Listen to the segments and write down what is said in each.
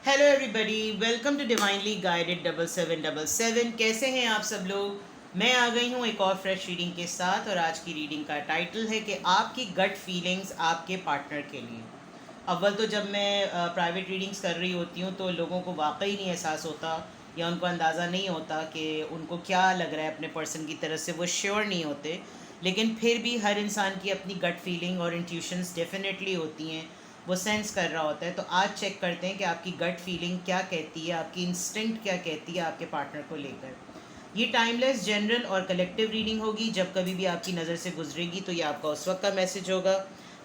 Hello everybody, welcome to divinely guided 7777। कैसे हैं आप सब लोग। मैं आ गई हूँ एक और फ्रेश रीडिंग के साथ, और आज की रीडिंग का टाइटल है कि आपकी गट फीलिंग्स आपके पार्टनर के लिए। अव्वल तो जब मैं प्राइवेट रीडिंग्स कर रही होती हूँ तो लोगों को वाकई नहीं एहसास होता या उनको अंदाज़ा नहीं होता कि उनको क्या लग रहा है अपने पर्सन की तरफ से, वो श्योर नहीं होते। लेकिन फिर भी हर इंसान की अपनी गट फीलिंग और इंट्यूशंस डेफिनेटली होती हैं, वो सेंस कर रहा होता है। तो आज चेक करते हैं कि आपकी गट फीलिंग क्या कहती है, आपकी इंस्टिंक्ट क्या कहती है आपके पार्टनर को लेकर। ये टाइमलेस, जनरल और कलेक्टिव रीडिंग होगी। जब कभी भी आपकी नज़र से गुजरेगी तो ये आपका उस वक्त का मैसेज होगा।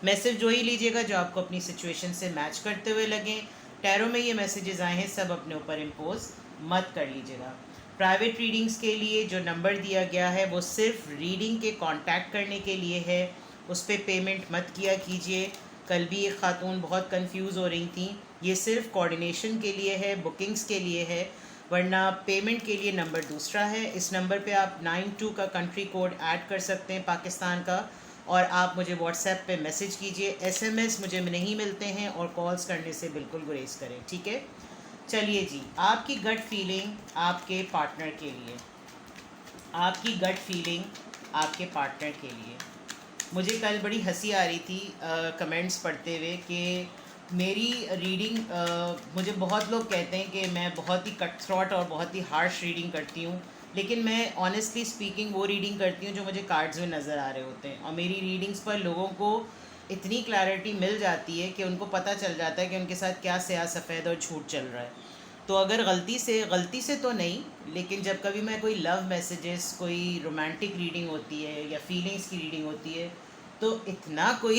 मैसेज जो ही लीजिएगा जो आपको अपनी सिचुएशन से मैच करते हुए लगें। टैरो में ये मैसेजेस आए हैं, सब अपने ऊपर इम्पोज मत कर लीजिएगा। प्राइवेट रीडिंग्स के लिए जो नंबर दिया गया है वो सिर्फ रीडिंग के कांटेक्ट करने के लिए है, उस पर पेमेंट मत किया कीजिए। कल भी एक खातून बहुत कंफ्यूज हो रही थी, ये सिर्फ कोऑर्डिनेशन के लिए है, बुकिंग्स के लिए है, वरना पेमेंट के लिए नंबर दूसरा है। इस नंबर पे आप 92 का कंट्री कोड ऐड कर सकते हैं पाकिस्तान का, और आप मुझे व्हाट्सएप पे मैसेज कीजिए। एसएमएस मुझे नहीं मिलते हैं और कॉल्स करने से बिल्कुल गुरेज करें, ठीक है। चलिए जी, आपकी गट फीलिंग आपके पार्टनर के लिए। आपकी गट फीलिंग आपके पार्टनर के लिए। मुझे कल बड़ी हंसी आ रही थी कमेंट्स पढ़ते हुए कि मेरी रीडिंग, मुझे बहुत लोग कहते हैं कि मैं बहुत ही कट थ्रॉट और बहुत ही हार्श रीडिंग करती हूँ, लेकिन मैं ऑनेस्टली स्पीकिंग वो रीडिंग करती हूँ जो मुझे कार्ड्स में नज़र आ रहे होते हैं। और मेरी रीडिंग्स पर लोगों को इतनी क्लैरिटी मिल जाती है कि उनको पता चल जाता है कि उनके साथ क्या स्याह सफ़ेद और झूठ चल रहा है। तो अगर गलती से तो नहीं, लेकिन जब कभी मैं कोई लव मैसेजेस, कोई रोमांटिक रीडिंग होती है या फीलिंग्स की रीडिंग होती है, तो इतना कोई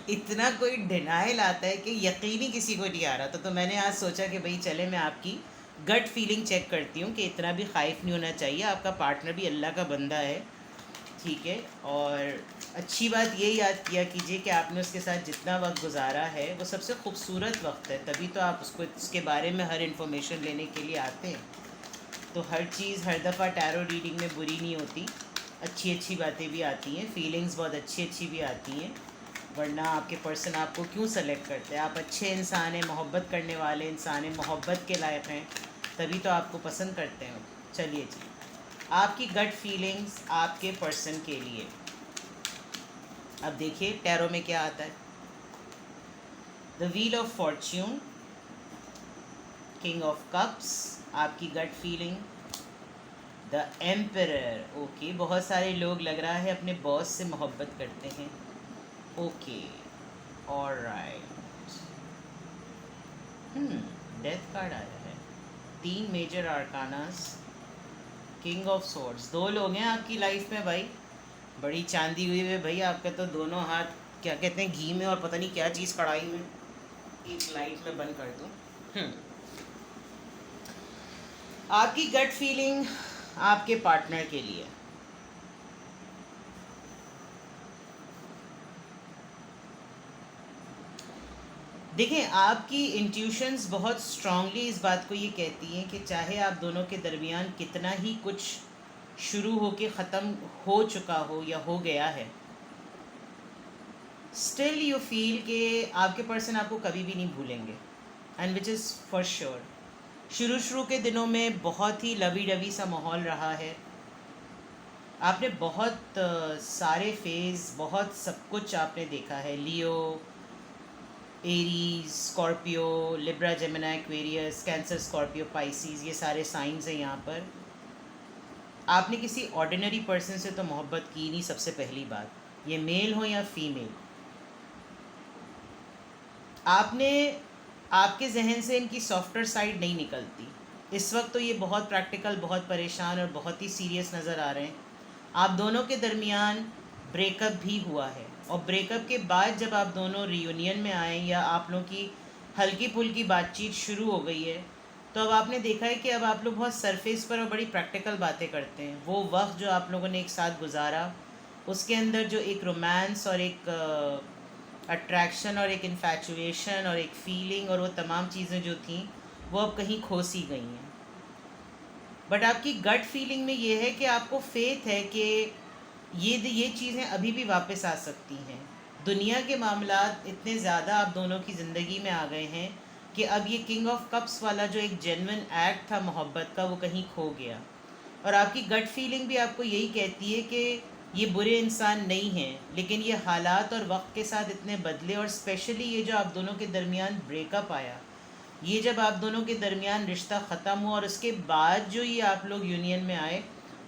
इतना कोई डिनाइल आता है कि यकीन ही किसी को नहीं आ रहा था। तो मैंने आज सोचा कि भाई चले मैं आपकी गट फीलिंग चेक करती हूँ कि इतना भी खाइफ नहीं होना चाहिए, आपका पार्टनर भी अल्लाह का बंदा है, ठीक है। और अच्छी बात ये याद किया कीजिए कि आपने उसके साथ जितना वक्त गुजारा है वो सबसे खूबसूरत वक्त है, तभी तो आप उसको उसके बारे में हर इन्फॉर्मेशन लेने के लिए आते हैं। तो हर चीज़ हर दफ़ा टैरो रीडिंग में बुरी नहीं होती, अच्छी अच्छी बातें भी आती हैं, फीलिंग्स बहुत अच्छी अच्छी भी आती हैं, वरना आपके पर्सन आपको क्यों सेलेक्ट करते हैं। आप अच्छे इंसान हैं, मोहब्बत करने वाले इंसान हैं, मोहब्बत के लायक हैं, तभी तो आपको पसंद करते हैं। चलिए जी, आपकी गट फीलिंग्स आपके पर्सन के लिए। अब देखिए टैरो में क्या आता है। The wheel of fortune, king of cups, आपकी gut feeling. The emperor, okay, बहुत सारे लोग लग रहा है अपने बॉस से मोहब्बत करते हैं। Okay, alright. डेथ कार्ड आया है। 3 मेजर आर्कानास, किंग ऑफ सोर्ड्स। 2 लोग हैं आपकी लाइफ में भाई, बड़ी चांदी हुई है भाई, आपके तो दोनों हाथ क्या कहते हैं घी में और पता नहीं क्या चीज़ कढ़ाई में। एक लाइट में बंद कर दूँ। आपकी गट फीलिंग आपके पार्टनर के लिए। देखें, आपकी इंट्यूशंस बहुत स्ट्रांगली इस बात को ये कहती हैं कि चाहे आप दोनों के दरमियान कितना ही कुछ शुरू हो के ख़त्म हो चुका हो या हो गया है, स्टिल यू फील कि आपके पर्सन आपको कभी भी नहीं भूलेंगे, and which is for sure. शुरू के दिनों में बहुत ही लवी डवी सा माहौल रहा है। आपने बहुत सारे फेज़, बहुत सब कुछ आपने देखा है। Leo, Aries, Scorpio, Libra, Gemini, Aquarius, Cancer, Scorpio, Pisces, ये सारे साइंस हैं यहाँ पर। आपने किसी ऑर्डिनरी पर्सन से तो मोहब्बत की नहीं, सबसे पहली बात, ये मेल हो या फीमेल। आपने, आपके जहन से इनकी सॉफ्टवेयर साइड नहीं निकलती। इस वक्त तो ये बहुत प्रैक्टिकल, बहुत परेशान और बहुत ही सीरियस नज़र आ रहे हैं। आप दोनों के दरमियान ब्रेकअप भी हुआ है, और ब्रेकअप के बाद जब आप दोनों रियूनियन में आए या आप लोगों की हल्की फुल्की बातचीत शुरू हो गई है, तो अब आपने देखा है कि अब आप लोग बहुत सरफेस पर और बड़ी प्रैक्टिकल बातें करते हैं। वो वक्त जो आप लोगों ने एक साथ गुजारा, उसके अंदर जो एक रोमांस और एक अट्रैक्शन और एक इन्फैचुएशन और एक फीलिंग और वो तमाम चीज़ें जो थी, वो अब कहीं खो सी गई हैं। बट आपकी गट फीलिंग में ये है कि आपको फेथ है कि ये चीज़ें अभी भी वापस आ सकती हैं। दुनिया के मामलात इतने ज़्यादा आप दोनों की ज़िंदगी में आ गए हैं कि अब ये किंग ऑफ कप्स वाला जो एक जेन्युइन एक्ट था मोहब्बत का वो कहीं खो गया। और आपकी गट फीलिंग भी आपको यही कहती है कि ये बुरे इंसान नहीं हैं, लेकिन ये हालात और वक्त के साथ इतने बदले, और स्पेशली ये जो आप दोनों के दरमियान ब्रेकअप आया, ये जब आप दोनों के दरमियान रिश्ता ख़त्म हुआ और उसके बाद जो ये आप लोग यूनियन में आए,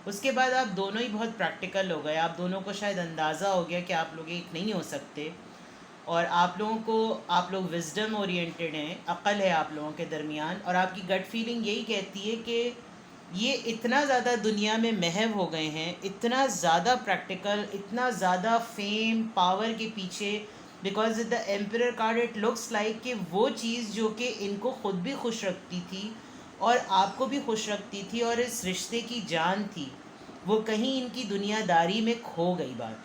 उसके बाद आप दोनों ही बहुत प्रैक्टिकल हो गए। आप दोनों को शायद अंदाज़ा हो गया कि आप लोग एक नहीं हो सकते, और आप लोग विजडम ओरिएंटेड हैं, अक्ल है आप लोगों के दरमियान, और आपकी गट फीलिंग यही कहती है कि ये इतना ज़्यादा दुनिया में महव हो गए हैं, इतना ज़्यादा प्रैक्टिकल, इतना ज़्यादा फेम पावर के पीछे, because the emperor card it looks like कि वो चीज़ जो कि इनको ख़ुद भी खुश रखती थी और आपको भी खुश रखती थी और इस रिश्ते की जान थी, वो कहीं इनकी दुनियादारी में खो गई। बात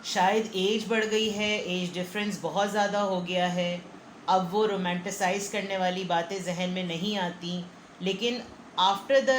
शायद एज बढ़ गई है, एज डिफरेंस बहुत ज़्यादा हो गया है, अब वो रोमांटिसाइज करने वाली बातें जहन में नहीं आती। लेकिन आफ्टर द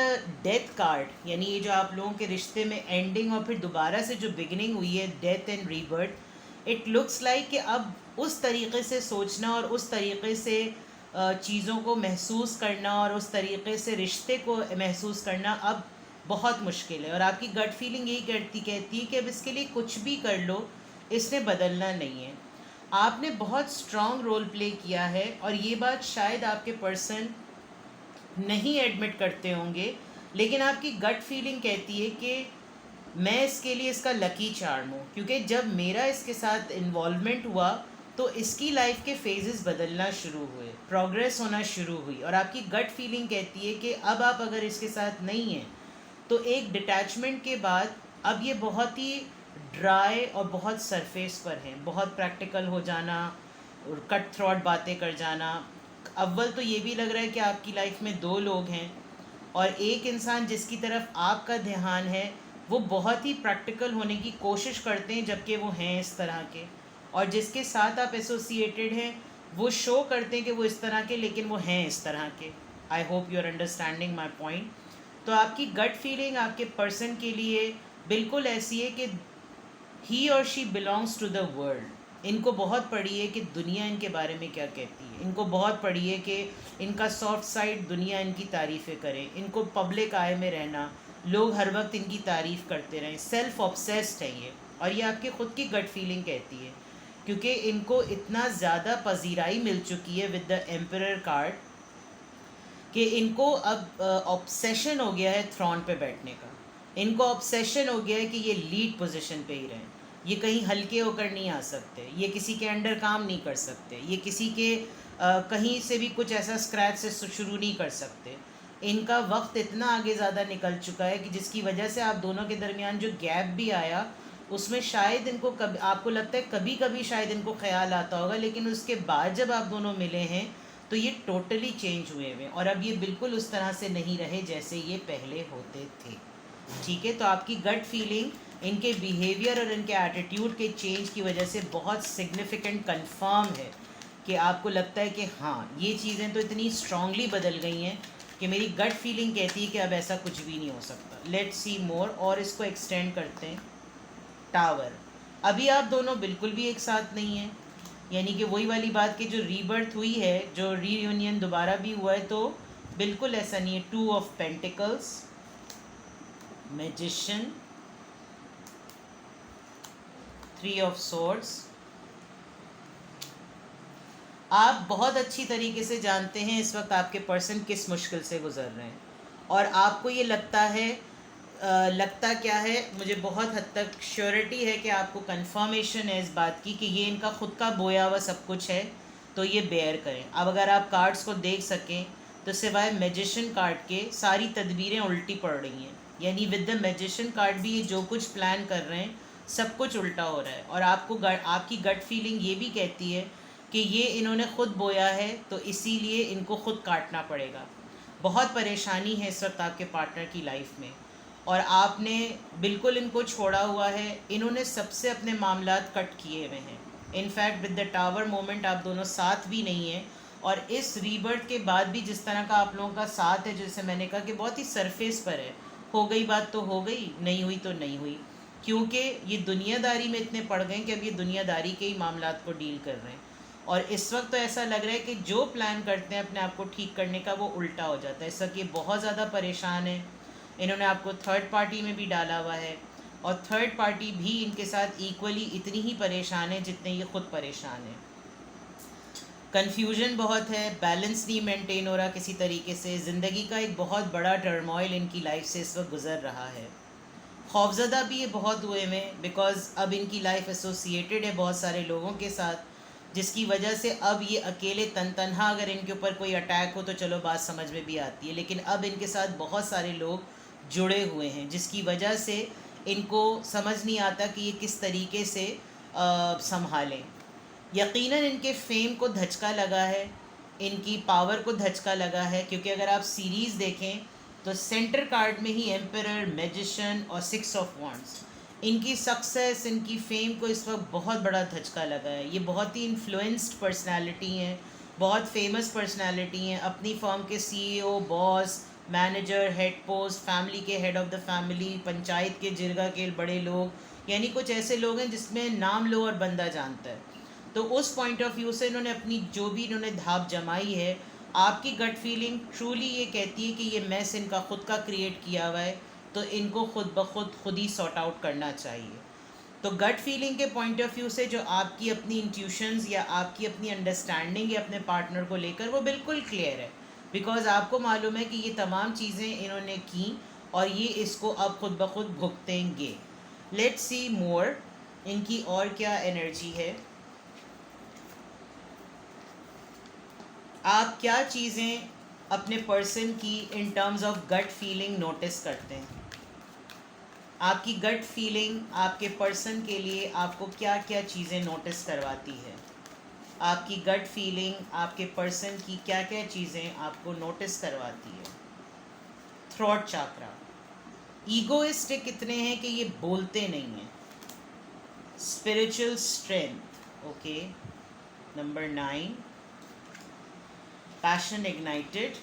डेथ कार्ड, यानी ये जो आप लोगों के रिश्ते में एंडिंग और फिर दोबारा से जो बिगिनिंग हुई है, death and rebirth, it looks like कि अब उस तरीक़े से सोचना और उस तरीक़े से चीज़ों को महसूस करना और उस तरीक़े से रिश्ते को महसूस करना अब बहुत मुश्किल है। और आपकी गट फीलिंग यही कहती है कि अब इसके लिए कुछ भी कर लो, इसने बदलना नहीं है। आपने बहुत स्ट्रॉन्ग रोल प्ले किया है, और ये बात शायद आपके पर्सन नहीं एडमिट करते होंगे, लेकिन आपकी गट फीलिंग कहती है कि मैं इसके लिए इसका लकी चार्म हूँ, क्योंकि जब मेरा इसके साथ इन्वॉल्वमेंट हुआ तो इसकी लाइफ के फेजेस बदलना शुरू हुए, प्रोग्रेस होना शुरू हुई। और आपकी गट फीलिंग कहती है कि अब आप अगर इसके साथ नहीं हैं तो एक डिटैचमेंट के बाद अब ये बहुत ही ड्राई और बहुत सरफेस पर हैं, बहुत प्रैक्टिकल हो जाना और कट थ्रॉट बातें कर जाना। अव्वल तो ये भी लग रहा है कि आपकी लाइफ में दो लोग हैं, और एक इंसान जिसकी तरफ आपका ध्यान है वो बहुत ही प्रैक्टिकल होने की कोशिश करते हैं जबकि वो हैं इस तरह के, और जिसके साथ आप एसोसिएटेड हैं वो शो करते हैं कि वो इस तरह के, लेकिन वो हैं इस तरह के। I hope you are understanding my point. तो आपकी गट फीलिंग आपके पर्सन के लिए बिल्कुल ऐसी है कि ही और she belongs to the world. इनको बहुत पड़ी है कि दुनिया इनके बारे में क्या कहती है, इनको बहुत पड़ी है कि इनका सॉफ्ट साइड दुनिया इनकी तारीफ़ें करें, इनको पब्लिक आय में रहना, लोग हर वक्त इनकी तारीफ़ करते रहें, सेल्फ ऑब्सेस्ड है ये। और ये आपकी ख़ुद की गट फीलिंग कहती है, क्योंकि इनको इतना ज़्यादा पजीराई मिल चुकी है विद द एम्परर कार्ड कि इनको अब ऑब्सेशन हो गया है थ्रॉन पे बैठने का। इनको ऑब्सेशन हो गया है कि ये लीड पोजीशन पे ही रहें, ये कहीं हल्के होकर नहीं आ सकते, ये किसी के अंडर काम नहीं कर सकते, ये किसी के कहीं से भी कुछ ऐसा स्क्रैच से शुरू नहीं कर सकते। इनका वक्त इतना आगे ज़्यादा निकल चुका है कि जिसकी वजह से आप दोनों के दरमियान जो गैप भी आया उसमें शायद इनको कभी, आपको लगता है कभी कभी शायद इनको ख्याल आता होगा, लेकिन उसके बाद जब आप दोनों मिले हैं तो ये टोटली चेंज हुए हुए, और अब ये बिल्कुल उस तरह से नहीं रहे जैसे ये पहले होते थे। ठीक है, तो आपकी गट फीलिंग इनके बिहेवियर और इनके एटीट्यूड के चेंज की वजह से बहुत सिग्निफिकेंट कंफर्म है कि आपको लगता है कि हाँ, ये चीज़ें तो इतनी स्ट्रांगली बदल गई हैं कि मेरी गट फीलिंग कहती है कि अब ऐसा कुछ भी नहीं हो सकता। लेट्स सी मोर, और इसको एक्सटेंड करते हैं। टावर, अभी आप दोनों बिल्कुल भी एक साथ नहीं हैं, यानी कि वही वाली बात कि जो रीबर्थ हुई है, जो रीयूनियन दोबारा भी हुआ है, तो बिल्कुल ऐसा नहीं है। 2 of pentacles, magician, 3 of swords. आप बहुत अच्छी तरीके से जानते हैं इस वक्त आपके पर्सन किस मुश्किल से गुजर रहे हैं, और आपको ये लगता क्या है, मुझे बहुत हद तक श्योरिटी है कि आपको कंफर्मेशन है इस बात की कि ये इनका खुद का बोया हुआ सब कुछ है, तो ये बेयर करें। अब अगर आप कार्ड्स को देख सकें तो सिवाय मैजिशियन कार्ड के सारी तदबीरें उल्टी पड़ रही हैं, यानी विद द मैजिशियन कार्ड भी ये जो कुछ प्लान कर रहे हैं सब कुछ उल्टा हो रहा है। और आपकी गट फीलिंग ये भी कहती है कि ये इन्होंने ख़ुद बोया है, तो इसीलिए इनको ख़ुद काटना पड़ेगा। बहुत परेशानी है इस वक्त आपके पार्टनर की लाइफ में, और आपने बिल्कुल इनको छोड़ा हुआ है। इन्होंने सबसे अपने मामलात कट किए हुए हैं। In fact with the tower moment आप दोनों साथ भी नहीं हैं, और इस रीबर्थ के बाद भी जिस तरह का आप लोगों का साथ है, जैसे मैंने कहा कि बहुत ही सरफेस पर है, हो गई बात तो हो गई, नहीं हुई तो नहीं हुई, क्योंकि ये दुनियादारी में इतने पड़ गए कि अब ये दुनियादारी के ही मामलात को डील कर रहे हैं। और इस वक्त तो ऐसा लग रहा है कि जो प्लान करते हैं अपने आप को ठीक करने का वो उल्टा हो जाता है। इस वक्त ये बहुत ज़्यादा परेशान है, इन्होंने आपको थर्ड पार्टी में भी डाला हुआ है और थर्ड पार्टी भी इनके साथ इक्वली इतनी ही परेशान है जितने ये खुद परेशान है। कन्फ्यूजन बहुत है, बैलेंस नहीं मेंटेन हो रहा किसी तरीके से, ज़िंदगी का एक बहुत बड़ा टर्मोइल इनकी लाइफ से इस वक्त गुजर रहा है। खौफज़दा भी ये बहुत हुए में, बिकॉज़ अब इनकी लाइफ एसोसिएटेड है बहुत सारे लोगों के साथ, जिसकी वजह से अब ये अकेले तनहा अगर इनके ऊपर कोई अटैक हो तो चलो बात समझ में भी आती है, लेकिन अब इनके साथ बहुत सारे लोग जुड़े हुए हैं जिसकी वजह से इनको समझ नहीं आता कि ये किस तरीके से संभालें। यकीनन इनके फेम को धचका लगा है, इनकी पावर को धचका लगा है, क्योंकि अगर आप सीरीज़ देखें तो सेंटर कार्ड में ही एम्परर, मैजिशियन और 6 ऑफ वॉन्ड्स, इनकी सक्सेस, इनकी फेम को इस वक्त बहुत बड़ा धचका लगा है। ये बहुत ही इन्फ्लुएंस्ड पर्सनालिटी हैं, बहुत फेमस पर्सनालिटी हैं, अपनी फर्म के CEO, boss, manager, head post, family के head of the family, panchayat के जिरगा के बड़े लोग, यानी कुछ ऐसे लोग हैं जिसमें नाम लो और बंदा जानता है। तो उस पॉइंट ऑफ व्यू से इन्होंने अपनी जो भी इन्होंने धाप जमाई है, आपकी गट फीलिंग ट्रूली ये कहती है कि ये मैस इनका खुद का क्रिएट किया हुआ है, तो इनको खुद ब खुद ही सॉर्ट आउट करना चाहिए। तो गट फीलिंग के पॉइंट ऑफ व्यू से जो आपकी अपनी इंट्यूशंस या आपकी अपनी अंडरस्टैंडिंग है अपने पार्टनर को लेकर, वो बिल्कुल क्लियर है, बिकॉज़ आपको मालूम है कि ये तमाम चीज़ें इन्होंने की और ये इसको अब खुद ब खुद भुगतेंगे। लेट्स सी मोर इनकी और क्या एनर्जी है। आप क्या चीज़ें अपने पर्सन की in terms of gut feeling notice करते हैं? आपकी गट फीलिंग आपके पर्सन के लिए आपको क्या क्या चीज़ें नोटिस करवाती है? आपकी गट फीलिंग आपके पर्सन की क्या क्या चीज़ें आपको नोटिस करवाती है? थ्रोट चाक्रा, ईगोइस्टिक इतने हैं कि ये बोलते नहीं हैं। Spiritual strength, okay. Number 9, passion ignited.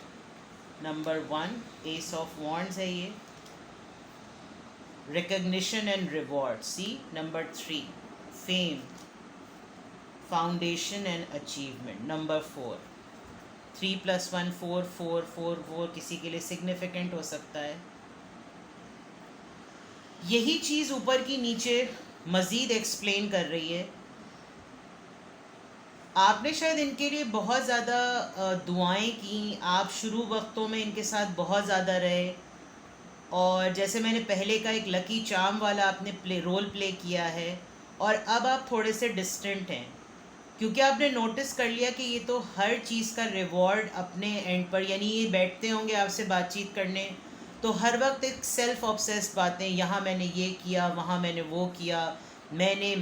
Number 1, ace of wands है ये। Recognition and reward, see. Number 3, fame, foundation and achievement. Number 4, 3 + 1 4 4 4 4 किसी के लिए सिग्निफिकेंट हो सकता है। यही चीज़ ऊपर की नीचे मज़ीद एक्सप्लेन कर रही है। आपने शायद इनके लिए बहुत ज़्यादा दुआएं की, आप शुरू वक्तों में इनके साथ बहुत ज़्यादा रहे, और जैसे मैंने पहले का एक लकी चार्म वाला आपने रोल प्ले किया है, और अब आप थोड़े से डिस्टेंट हैं क्योंकि आपने नोटिस कर लिया कि ये तो हर चीज़ का रिवॉर्ड अपने एंड पर, यानी ये बैठते होंगे आपसे बातचीत करने तो हर वक्त एक सेल्फ ऑब्सेस्ड बातें, यहाँ मैंने ये किया, वहाँ मैंने वो किया, मैंने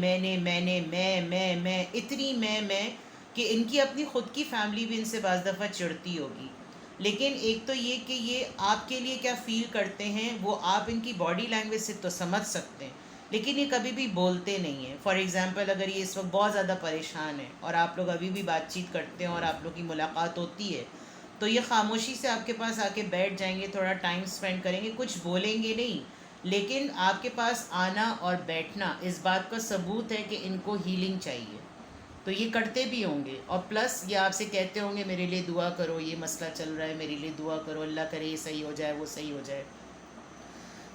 मैं इतनी मैं कि इनकी अपनी ख़ुद की फैमिली भी इनसे बाज़ दफ़ा चिढ़ती होगी। लेकिन एक तो ये कि ये आपके लिए क्या फ़ील करते हैं वो आप इनकी बॉडी लैंग्वेज से तो समझ सकते हैं, लेकिन ये कभी भी बोलते नहीं हैं। फॉर एग्ज़ाम्पल, अगर ये इस वक्त बहुत ज़्यादा परेशान है और आप लोग अभी भी बातचीत करते हैं और आप लोग की मुलाकात होती है, तो ये खामोशी से आपके पास आके बैठ जाएंगे, थोड़ा टाइम स्पेंड करेंगे, कुछ बोलेंगे नहीं, लेकिन आपके पास आना और बैठना इस बात का सबूत है कि इनको हीलिंग चाहिए, तो ये करते भी होंगे। और प्लस ये आपसे कहते होंगे मेरे लिए दुआ करो, ये मसला चल रहा है, मेरे लिए दुआ करो, अल्लाह करे ये सही हो जाए, वो सही हो जाए।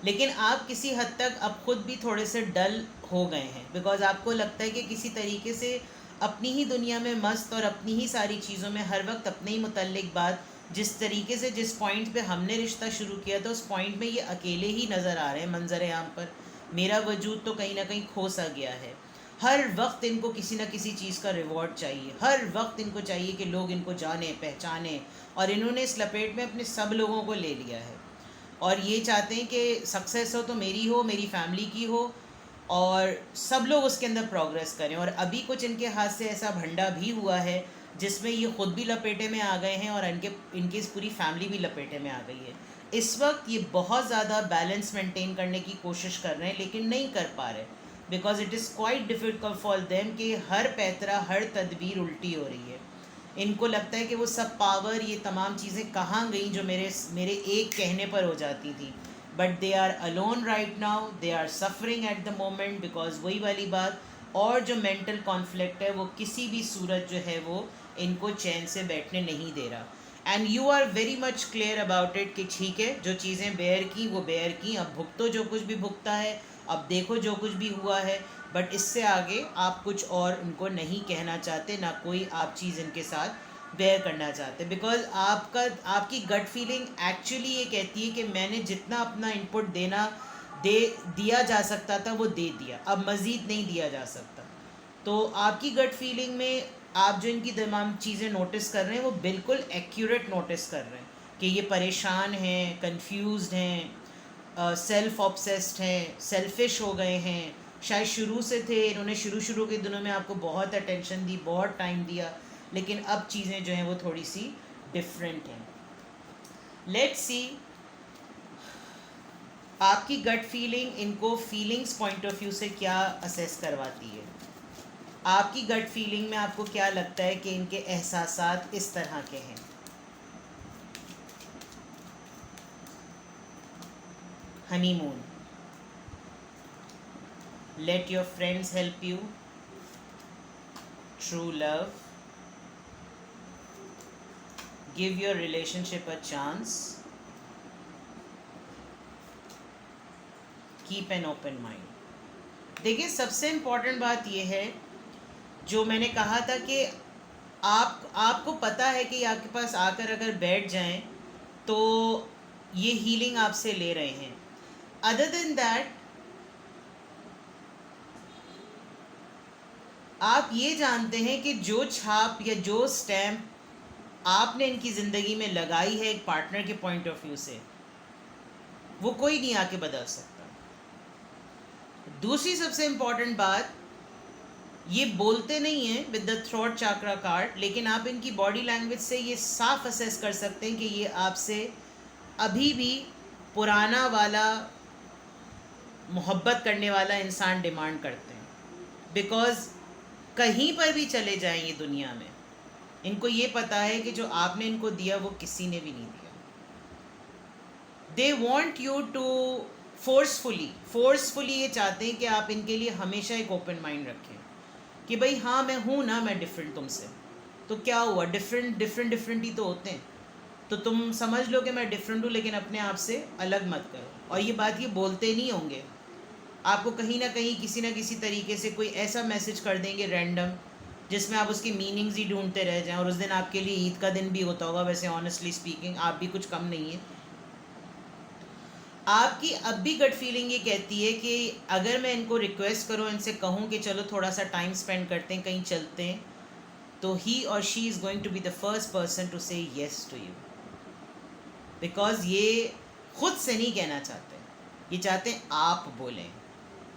लेकिन आप किसी हद तक अब ख़ुद भी थोड़े से डल हो गए हैं, बिकॉज़ आपको लगता है कि किसी तरीके से अपनी ही दुनिया में मस्त और अपनी ही सारी चीज़ों में हर वक्त अपने ही मुतल्लिक बात, जिस तरीके से जिस पॉइंट पे हमने रिश्ता शुरू किया था उस पॉइंट में ये अकेले ही नज़र आ रहे हैं मंजर आम पर। मेरा वजूद तो कहीं ना कहीं खो सा गया है। हर वक्त इनको किसी न किसी चीज़ का रिवॉर्ड चाहिए, हर वक्त इनको चाहिए कि लोग इनको जाने पहचाने, और इन्होंने इस लपेट में अपने सब लोगों को ले लिया है और ये चाहते हैं कि सक्सेस हो तो मेरी हो, मेरी फैमिली की हो, और सब लोग उसके अंदर प्रोग्रेस करें। और अभी कुछ इनके हाथ से ऐसा भंडा भी हुआ है जिसमें ये ख़ुद भी लपेटे में आ गए हैं और इनकी पूरी फैमिली भी लपेटे में आ गई है। इस वक्त ये बहुत ज़्यादा बैलेंस मेंटेन करने की कोशिश कर रहे हैं लेकिन नहीं कर पा रहे, because it is quite difficult for them कि हर पैतरा, हर तदबीर उल्टी हो रही है। इनको लगता है कि वो सब पावर, ये तमाम चीज़ें कहाँ गई जो मेरे एक कहने पर हो जाती थी। But they are alone right now, they are suffering at the moment, because वही वाली बात, और जो मेंटल कॉन्फ्लिक्ट है वो किसी भी सूरत जो है वो इनको चैन से बैठने नहीं दे रहा। And you are very much clear about it कि ठीक है, जो चीज़ें बेयर की वो बेयर की, अब भुगतो जो कुछ भी भुगता है, अब देखो जो कुछ भी हुआ है, बट इससे आगे आप कुछ और उनको नहीं कहना चाहते, ना कोई आप चीज़ इनके साथ बेयर करना चाहते, बिकॉज आपकी गट फीलिंग एक्चुअली ये कहती है कि मैंने जितना अपना इनपुट दिया जा सकता था वो दे दिया, अब मज़ीद नहीं दिया जा सकता। तो आपकी गट फीलिंग में आप जो इनकी तमाम चीज़ें नोटिस कर रहे हैं वो बिल्कुल एक्यूरेट नोटिस कर रहे हैं कि ये परेशान हैं, कंफ्यूज्ड हैं, सेल्फ ऑब्सेस्ड हैं, सेल्फिश हो गए हैं, शायद शुरू से थे, इन्होंने शुरू के दिनों में आपको बहुत अटेंशन दी, बहुत टाइम दिया, लेकिन अब चीज़ें जो हैं वो थोड़ी सी डिफरेंट हैं। लेट्स सी आपकी गट फीलिंग इनको फीलिंग्स पॉइंट ऑफ व्यू से क्या असेस करवाती है। आपकी गट फीलिंग में आपको क्या लगता है कि इनके एहसासात इस तरह के हैं। Honeymoon, let your friends help you, true love, give your relationship a chance, keep an open mind. देखिए, सबसे इम्पॉर्टेंट बात यह है जो मैंने कहा था कि आपको पता है कि आपके पास आकर अगर बैठ जाएं तो ये हीलिंग आपसे ले रहे हैं। अदर देन दैट आप ये जानते हैं कि जो छाप या जो स्टैम्प आपने इनकी ज़िंदगी में लगाई है एक पार्टनर के पॉइंट ऑफ व्यू से, वो कोई नहीं आके बदल सकता। दूसरी सबसे इम्पॉर्टेंट बात, ये बोलते नहीं हैं with the throat chakra card, लेकिन आप इनकी बॉडी लैंग्वेज से ये साफ असेस कर सकते हैं कि ये आपसे अभी भी पुराना वाला मोहब्बत करने वाला इंसान डिमांड करते हैं। बिकॉज़ कहीं पर भी चले जाएं ये दुनिया में, इनको ये पता है कि जो आपने इनको दिया वो किसी ने भी नहीं दिया। They want you to forcefully ये चाहते हैं कि आप इनके लिए हमेशा एक ओपन माइंड रखें कि भाई हाँ मैं हूँ ना, मैं डिफरेंट तुमसे, तो क्या हुआ, डिफरेंट ही तो होते हैं, तो तुम समझ लो कि मैं डिफरेंट हूँ, लेकिन अपने आप से अलग मत करो। और ये बात ये बोलते नहीं होंगे, आपको कहीं ना कहीं किसी ना किसी तरीके से कोई ऐसा मैसेज कर देंगे रैंडम जिसमें आप उसकी मीनिंग्स ही ढूंढते रह जाएं, और उस दिन आपके लिए ईद का दिन भी होता होगा। वैसे ऑनेस्टली स्पीकिंग आप भी कुछ कम नहीं है। आपकी अब भी गट फीलिंग ये कहती है कि अगर मैं इनको रिक्वेस्ट करूं, इनसे कहूं कि चलो थोड़ा सा टाइम स्पेंड करते हैं, कहीं चलते हैं, तो ही और she is going to be the first person to say yes to you. Because ये खुद से नहीं कहना चाहते, ये चाहते हैं आप बोलें।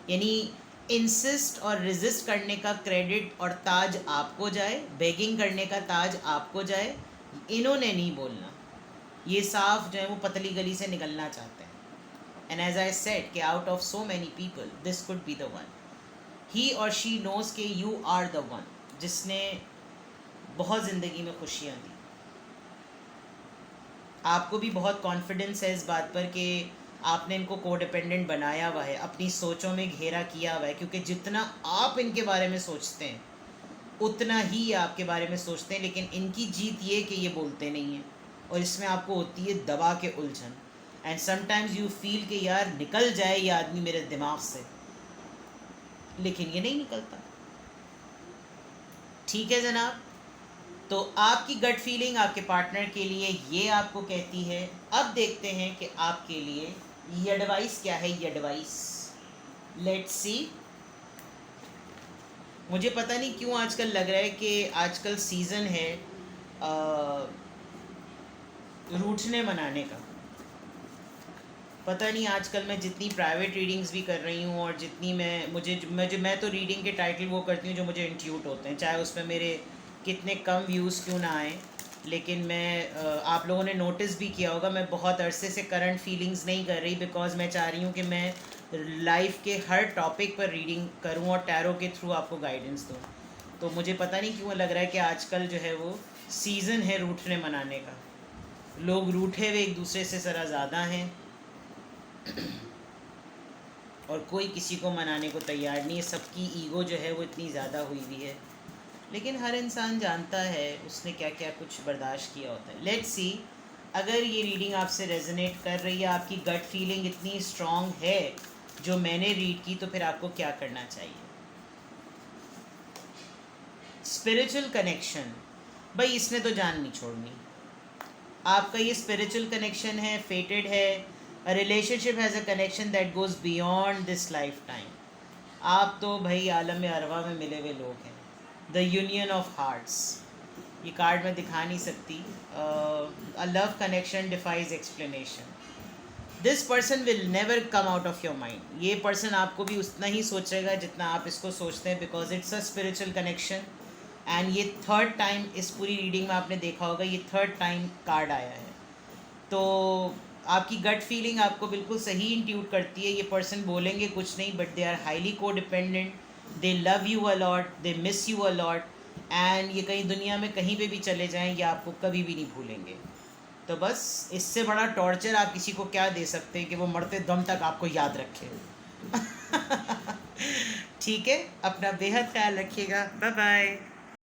यानी इंसिस्ट और रेजिस्ट करने का क्रेडिट और ताज आपको जाए, बेगिंग करने का ताज आपको जाए, इन्होंने नहीं बोलना। ये साफ जो है वो पतली गली से निकलना चाहते हैं। एंड एज आई सेड कि out of so many people this could be the one. He और शी नोज के यू आर द वन जिसने बहुत ज़िंदगी में खुशियाँ दी। आपको भी बहुत कॉन्फिडेंस है इस बात पर कि आपने इनको कोडिपेंडेंट बनाया हुआ है, अपनी सोचों में घेरा किया हुआ है, क्योंकि जितना आप इनके बारे में सोचते हैं उतना ही ये आपके बारे में सोचते हैं। लेकिन इनकी जीत ये कि ये बोलते नहीं हैं, और इसमें आपको होती है दबा के उलझन। एंड समटाइम्स यू फील कि यार निकल जाए ये आदमी मेरे दिमाग से, लेकिन ये नहीं निकलता। ठीक है जनाब, तो आपकी गट फीलिंग आपके पार्टनर के लिए ये आपको कहती है। अब देखते हैं कि आपके लिए ये एडवाइस क्या है। ये एडवाइस लेट्स सी। मुझे पता नहीं क्यों आजकल लग रहा है कि आजकल सीज़न है रूठने मनाने का। पता नहीं आजकल मैं जितनी प्राइवेट रीडिंग्स भी कर रही हूँ और जितनी मैं तो रीडिंग के टाइटल वो करती हूँ जो मुझे इंट्यूट होते हैं, चाहे उसमें मेरे कितने कम व्यूज़ क्यों ना आए। लेकिन मैं आप लोगों ने नोटिस भी किया होगा मैं बहुत अरसे से करंट फीलिंग्स नहीं कर रही, बिकॉज़ मैं चाह रही हूँ कि मैं लाइफ के हर टॉपिक पर रीडिंग करूँ और टैरो के थ्रू आपको गाइडेंस दूँ। तो मुझे पता नहीं क्यों लग रहा है कि आजकल जो है वो सीज़न है रूठने मनाने का। लोग रूठे हुए एक दूसरे से ज़रा ज़्यादा हैं। और कोई किसी को मनाने को तैयार नहीं है। सबकी ईगो जो है वो इतनी ज़्यादा हुई हुई है, लेकिन हर इंसान जानता है उसने क्या क्या कुछ बर्दाश्त किया होता है। लेट्स सी, अगर ये रीडिंग आपसे रेजोनेट कर रही है, आपकी गट फीलिंग इतनी स्ट्रॉन्ग है जो मैंने रीड की, तो फिर आपको क्या करना चाहिए। स्पिरिचुअल कनेक्शन, भाई इसने तो जान नहीं छोड़नी। आपका ये स्पिरिचुअल कनेक्शन है, फेटेड है। A relationship has a connection that goes beyond this life time. आप तो भाई आलम अरवा में मिले हुए लोग हैं। द यूनियन ऑफ हार्ट्स, ये कार्ड मैं दिखा नहीं सकती। A love connection defies explanation. This person will never come out of your mind. ये पर्सन आपको भी उतना ही सोचेगा जितना आप इसको सोचते हैं, because it's a spiritual connection. And ये थर्ड टाइम इस पूरी रीडिंग में आपने देखा होगा, ये थर्ड टाइम कार्ड आया है। तो आपकी गट फीलिंग आपको बिल्कुल सही इंट्यूट करती है। ये पर्सन बोलेंगे कुछ नहीं, बट दे आर हाईली को dependent, they love you a lot, they miss you a lot. And ये कहीं दुनिया में कहीं पे भी चले जाएं, ये आपको कभी भी नहीं भूलेंगे। तो बस इससे बड़ा टॉर्चर आप किसी को क्या दे सकते हैं कि वो मरते दम तक आपको याद रखे। ठीक है, अपना बेहद ख्याल रखिएगा। Bye bye.